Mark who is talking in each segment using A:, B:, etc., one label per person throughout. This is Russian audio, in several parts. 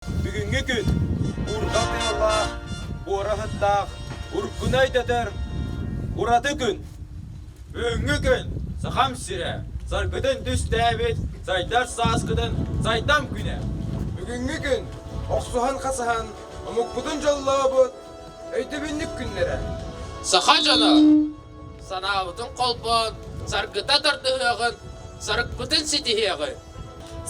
A: Бүгүнгү күн урда тыйла, борахыттак, уркунай тетер, ураты күн. Бүгүнгү күн сахам сире, саркытын түс тәбит, зайдар саскыдын, зайдам күне.
B: Бүгүнгү күн оксухан касахан, омукпутун жоллообут, өйтөбүннүк күннере.
C: Саха жана, санабытын колпон, саркыта тартыгын, саркытын ситихиягы.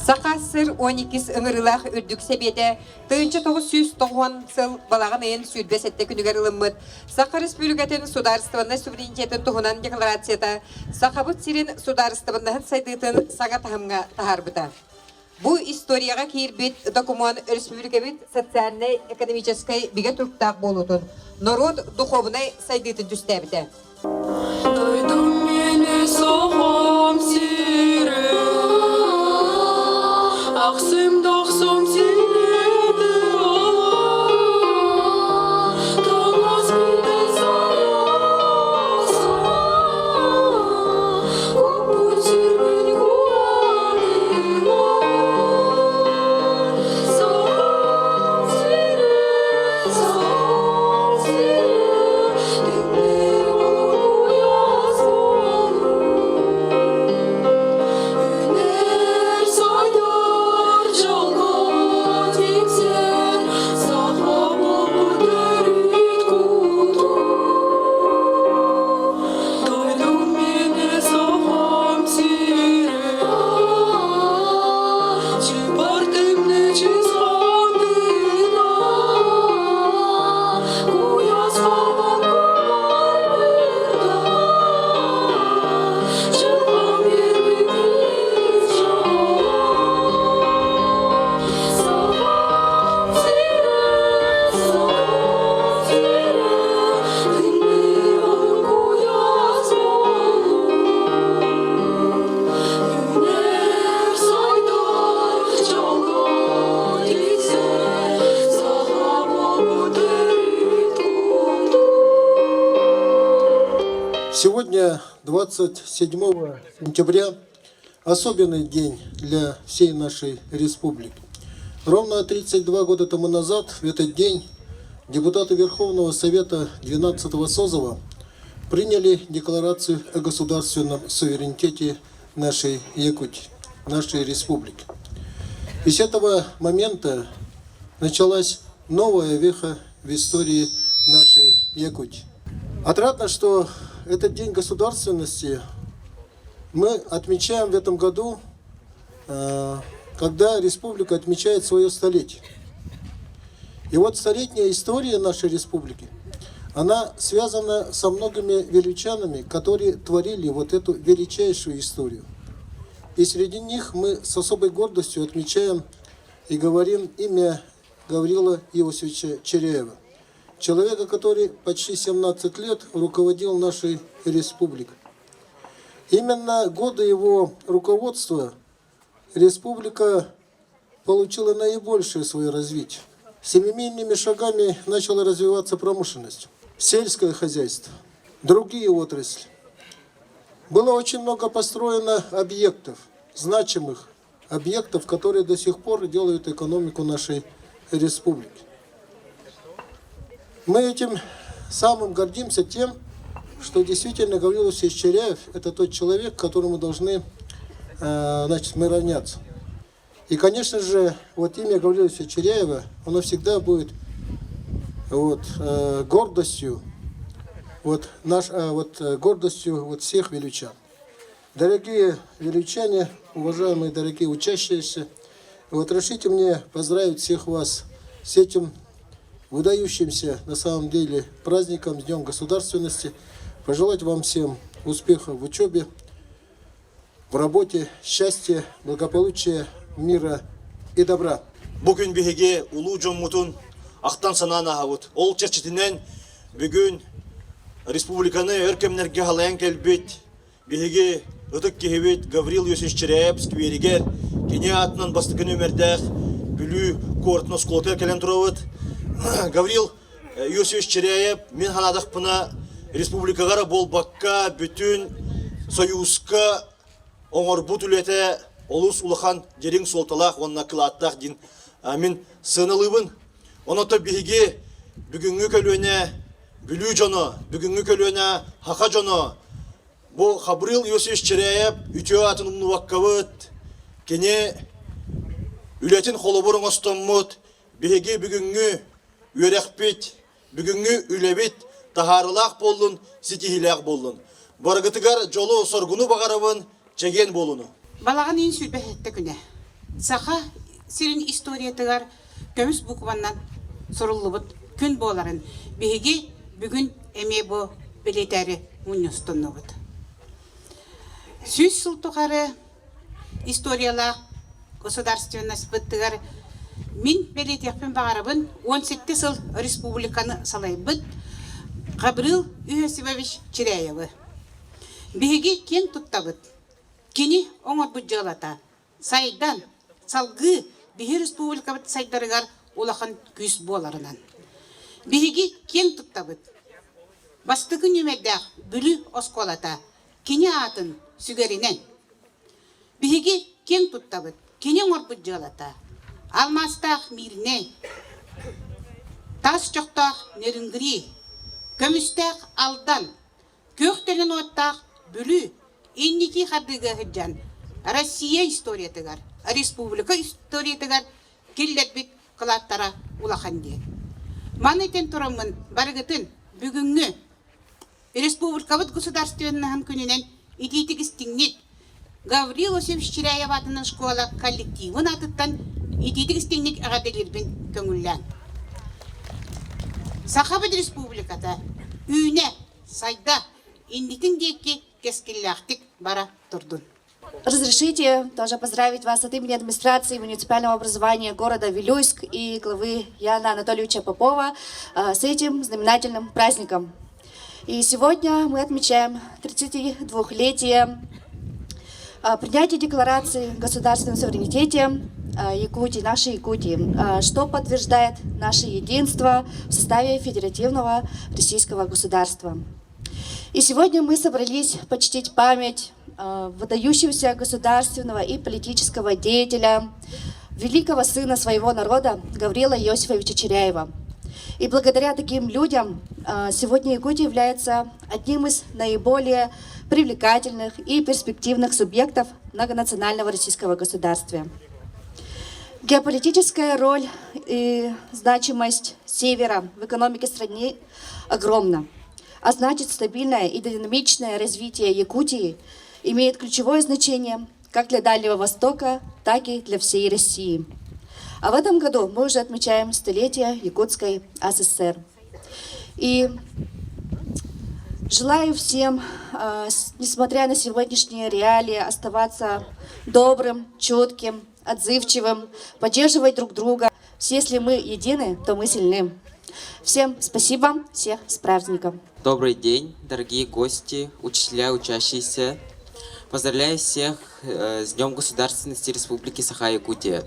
D: Сақасыр 12 ыңырылақ үрдік себеті, тыынчы 990 сыл балағын айын сүрбесетті күнігер ылыммыд. Сақа республикатын сударыстыванна суверенитетін тұғынан декларацията, Сақабыт сирен сударыстываннахын сайдытын саға тахымға тахарбыта. Бұл историяға кейірбет документ республикабит социально-экономической биге тұрқтақ болутын. Народ духовной сайдытын түстәбіті.
E: Дойдым мені соғым сире, ақсым доқсым сенеді Таңыз биді саяқса, көппін сүрмін көңілі Соғым сире, діңдер болу Өнер сайдар жалға тексер, саха болып дөрит құлды. Дойдым мені сағам сире, Чепартымны чизғамдына, Куязғаман көмалбырда, Жылғам ербекіз жан. Сағам сире, Діңдер алын куязғамын. Өнер сайдар жалға тексер, саха болып дөрит құлды.
F: Сегодня, 27 сентября, особенный день для всей нашей республики. Ровно 32 года тому назад, в этот день, депутаты Верховного Совета 12-го созыва приняли декларацию о государственном суверенитете нашей Якутии, нашей республики. И с этого момента началась новая веха в истории нашей Якутии. Отрадно, что этот день государственности мы отмечаем в этом году, когда республика отмечает свое столетие. И вот столетняя история нашей республики, она связана со многими величанами, которые творили вот эту величайшую историю. И среди них мы с особой гордостью отмечаем и говорим имя Гаврила Иосифовича Черяева. Человека, который почти 17 лет руководил нашей республикой. Именно годы его руководства республика получила наибольшее свое развитие. Семимильными шагами начала развиваться промышленность, сельское хозяйство, другие отрасли. Было очень много построено объектов, значимых объектов, которые до сих пор делают экономику нашей республики. Мы этим самым гордимся тем, что действительно Гаврил Иосифович Черяев – это тот человек, к которому должны, мы равняться. И, конечно же, вот имя Гаврила Иосифовича Черяева, оно всегда будет гордостью, гордостью всех величан. Дорогие величане, уважаемые дорогие учащиеся, разрешите мне поздравить всех вас с этим выдающимся на самом деле праздником, с Днем Государственности, пожелать вам всем успехов в учебе, в работе, счастья, благополучия, мира и добра.
G: Бүгін бігеге улу жоммутун ақтан санана хавут. Ол черчетінен бүгін республиканы өркемнерге халаян келбет, бігеге ұтық кехебет Гаврил Иосифович Черяев скверигер, кене атынан бастықын өмердәқ, бүлі кортына сколтер келен тұравыд. Гаврил Иосифович Черяев мен ханадақ пына республикағара болбаққа бүтін союзқа оңыр бұт үлеті олус улахан дерің солталақ, онына кылаттақ дин Амин сынылыбын. Онота биһиги бүгүнгү көлүнө бүлүү жоно, бүгүнгү көлүнө хака жоно. Бу Хабрил Иосиф Чиреев үтө атын умнубаккабыт. Кене үлетин холобурун остоммут, биһиги бүгүнгү үрекпит, бүгүнгү үлебит, тахарылак болдун, ситихилак болдун. Баргытыгар жолу соргуну багарабын, чеген болуну.
H: Балаган ин сүлбәһетте күнә. Саха сирин историятыгар көмүс букваннан соруллубут күн боларын. Биһиги бүгүн эме бу билетери муньостоннубут. Сүз сылтугары историялах государственность быттыгар мин билетехпен багарабын 17 сыл республиканы салайбыт Габрил Иосифович Чиреевы. Биһиги кең туттабыт. Кини оңор буджалата. Сайдан салгы биһи республикабыт сайдарыгар улахан күс боларынан. Биһиги кең туттабыт. Бастыгы нүмәддәк бүлү осколата. Кини атын сүгәринен. Биһиги кең туттабыт. Кини оңор буджалата. Алмастах мирне. Тас чоқтах нерінгри. Көмістақ алдан. Көқтелін оттақ бүлі. Инники хадыга хыджан. Россия историятыгар, республика историятыгар келлет бит кылаттара улаханди. Манытен турамын баргытын бүгүнгү республикабыт государственный күнүнен ититик истиңнит Гаврил Иосифович Чиреев атынан школа коллективын атыттан ититик истиңнит агаделербин көңүллән. Сахабыт республикада үйне сайда индитин дейки кескиллахтик бара турдун.
I: Разрешите тоже поздравить вас от имени администрации муниципального образования города Вилюйск и главы Яна Анатольевича Попова с этим знаменательным праздником. И сегодня мы отмечаем 32-летие принятия декларации о государственном суверенитете Якутии, нашей Якутии, что подтверждает наше единство в составе федеративного российского государства. И сегодня мы собрались почтить память выдающегося государственного и политического деятеля, великого сына своего народа Гаврила Иосифовича Чиреева. И благодаря таким людям сегодня Якутия является одним из наиболее привлекательных и перспективных субъектов многонационального российского государства. Геополитическая роль и значимость Севера в экономике страны огромна. А значит, стабильное и динамичное развитие Якутии имеет ключевое значение как для Дальнего Востока, так и для всей России. А в этом году мы уже отмечаем столетие Якутской ССР. И желаю всем, несмотря на сегодняшние реалии, оставаться добрым, чутким, отзывчивым, поддерживать друг друга. Если мы едины, то мы сильны. Всем спасибо, всех с праздником.
J: Добрый день, дорогие гости, учителя, учащиеся. Поздравляю всех с Днем Государственности Республики Саха-Якутия.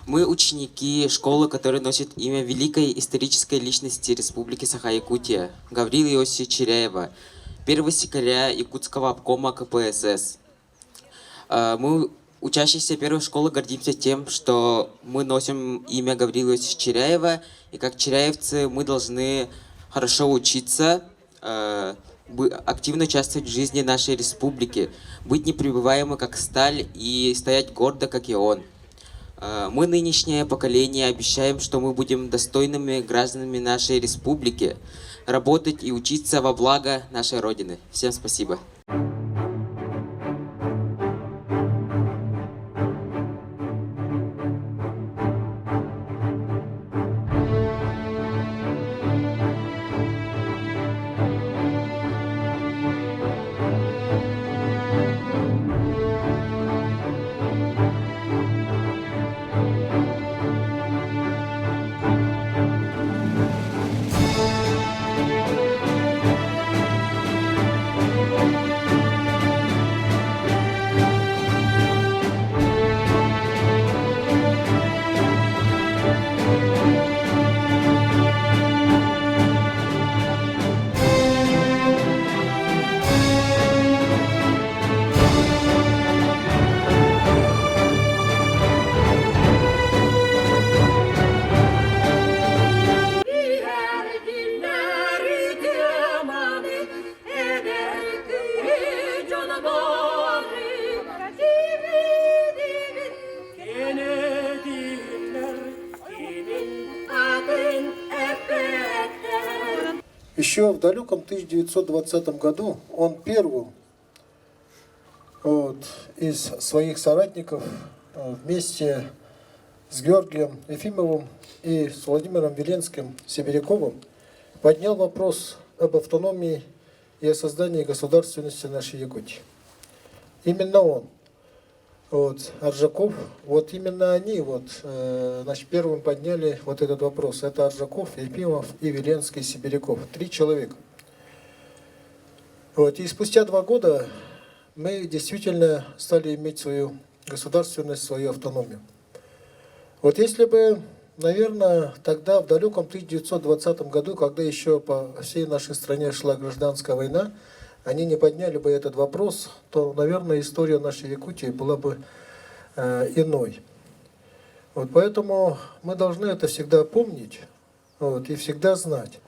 J: Мы ученики школы, которая носит имя великой исторической личности Республики Саха-Якутия, Гаврила Иосифовича Чиреева, первого секретаря Якутского обкома КПСС. Мы, учащиеся первой школы, гордимся тем, что мы носим имя Гаврила Иосифовича Чиреева, и как чиреевцы мы должны хорошо учиться, активно участвовать в жизни нашей республики, быть непребываемы как сталь и стоять гордо, как и он. Мы, нынешнее поколение, обещаем, что мы будем достойными гражданами нашей республики, работать и учиться во благо нашей Родины. Всем спасибо.
F: Еще в далеком 1920 году он первым из своих соратников вместе с Георгием Ефимовым и с Владимиром Веленским-Сибиряковым поднял вопрос об автономии и о создании государственности нашей Якутии. Именно он, Аржаков, именно они первым подняли этот вопрос. Это Аржаков, Ефимов и Веленский, Сибиряков. 3 человека. И спустя 2 года мы действительно стали иметь свою государственность, свою автономию. Если бы, наверное, тогда, в далеком 1920 году, когда еще по всей нашей стране шла гражданская война, они не подняли бы этот вопрос, то, наверное, история нашей Якутии была бы иной. Поэтому мы должны это всегда помнить и всегда знать,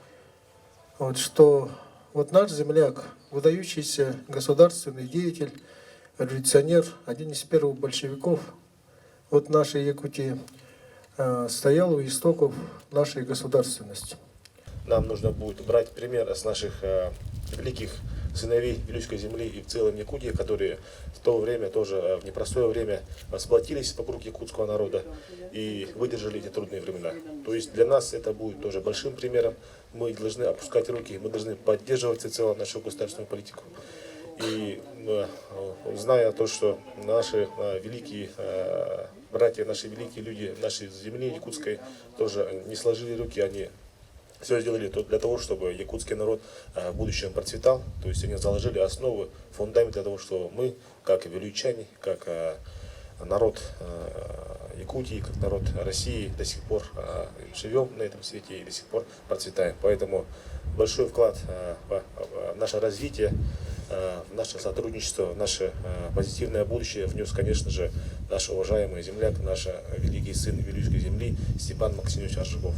F: что наш земляк, выдающийся государственный деятель, революционер, один из первых большевиков нашей Якутии, стоял у истоков нашей государственности.
K: Нам нужно будет брать пример с наших великих сыновей Вилюйской земли и в целом Якутии, которые в то время, тоже в непростое время, сплотились вокруг якутского народа и выдержали эти трудные времена. То есть для нас это будет тоже большим примером. Мы должны опускать руки, мы должны поддерживать всецело нашу государственную политику. И зная то, что наши великие братья, наши великие люди, нашей земли якутской тоже не сложили руки, они все сделали для того, чтобы якутский народ в будущем процветал. То есть они заложили основы, фундамент для того, чтобы мы, как вилюйчане, как народ Якутии, как народ России, до сих пор живем на этом свете и до сих пор процветаем. Поэтому большой вклад в наше развитие, в наше сотрудничество, в наше позитивное будущее внес, конечно же, наш уважаемый земляк, наш великий сын Вилюйской земли Степан Максимович Аржаков.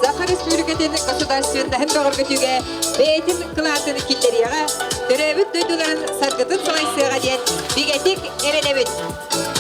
D: Саха Республикатын государственныһын бөгөргөтүгө бейтин клаатын киллерияга төрөбүт дойдуларын саргытын салайсыга диен бигетик эрелебит.